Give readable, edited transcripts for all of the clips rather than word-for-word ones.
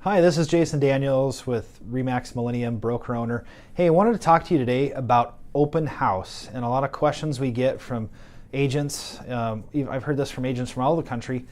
Hi, this is Jason Daniels with RE/MAX Millennium, broker owner. Hey, I wanted to talk to you today about open house and a lot of questions we get from agents. I've heard this from agents from all over the country.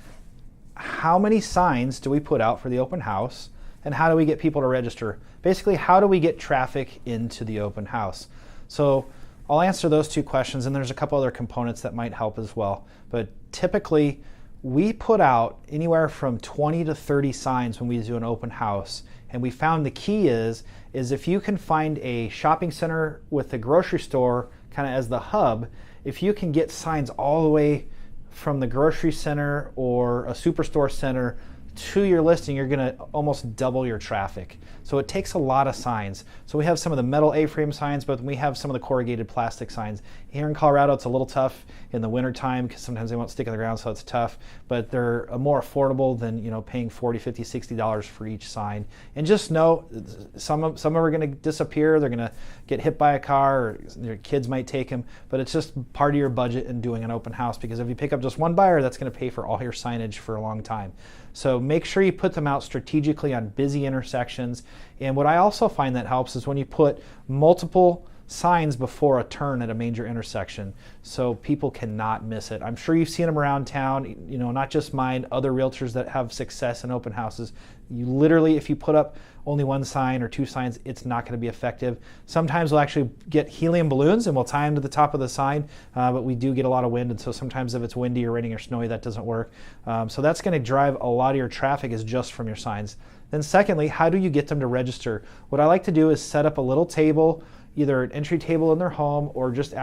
How many signs do we put out for the open house, and how do we get people to register? Basically, how do we get traffic into the open house? So I'll answer those two questions, and there's a couple other components that might help as well. But typically, we put out anywhere from 20 to 30 signs when we do an open house. And we found the key is if you can find a shopping center with a grocery store kind of as the hub, if you can get signs all the way from the grocery center or a superstore center to your listing, you're going to almost double your traffic. So it takes a lot of signs. So we have some of the metal A-frame signs, but we have some of the corrugated plastic signs. Here in Colorado, it's a little tough in the wintertime because sometimes they won't stick in the ground, so it's tough. But they're more affordable than paying $40, $50, $60 for each sign. And just know, some of them are going to disappear. They're going to get hit by a car, or your kids might take them. But it's just part of your budget in doing an open house, because if you pick up just one buyer, that's going to pay for all your signage for a long time. So make sure you put them out strategically on busy intersections. And what I also find that helps is when you put multiple signs before a turn at a major intersection, so people cannot miss it. I'm sure you've seen them around town, not just mine, other realtors that have success in open houses. You literally, if you put up only one sign or two signs, it's not going to be effective. Sometimes we'll actually get helium balloons and we'll tie them to the top of the sign, but we do get a lot of wind, and so sometimes if it's windy or raining or snowy, that doesn't work. So that's going to drive a lot of your traffic is just from your signs. Then secondly, how do you get them to register? What I like to do is set up a little table, either an entry table in their home, or just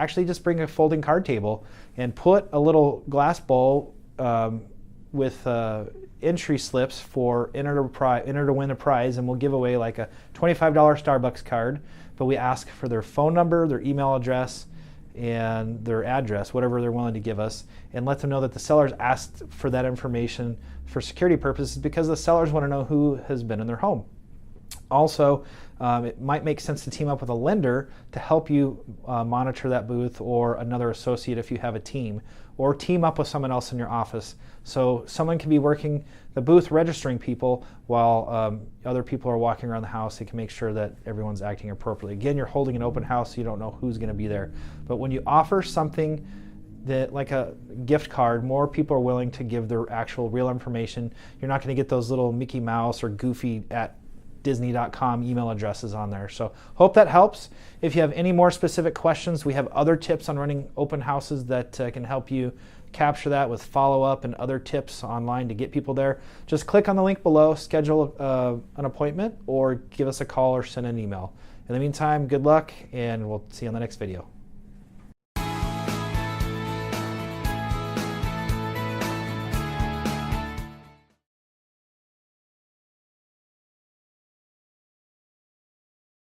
bring a folding card table and put a little glass bowl with entry slips for enter to win a prize, and we'll give away like a $25 Starbucks card, but we ask for their phone number, their email address, and their address, whatever they're willing to give us, and let them know that the sellers asked for that information for security purposes, because the sellers want to know who has been in their home. Also, it might make sense to team up with a lender to help you monitor that booth, or another associate if you have a team, or team up with someone else in your office. So someone can be working the booth registering people while other people are walking around the house. They can make sure that everyone's acting appropriately. Again, you're holding an open house, so you don't know who's going to be there. But when you offer something that, like a gift card, more people are willing to give their actual real information. You're not going to get those little Mickey Mouse or Goofy at Disney.com email addresses on there. So hope that helps. If you have any more specific questions, we have other tips on running open houses that can help you capture that with follow-up and other tips online to get people there. Just click on the link below, schedule an appointment, or give us a call or send an email. In the meantime, good luck, and we'll see you on the next video.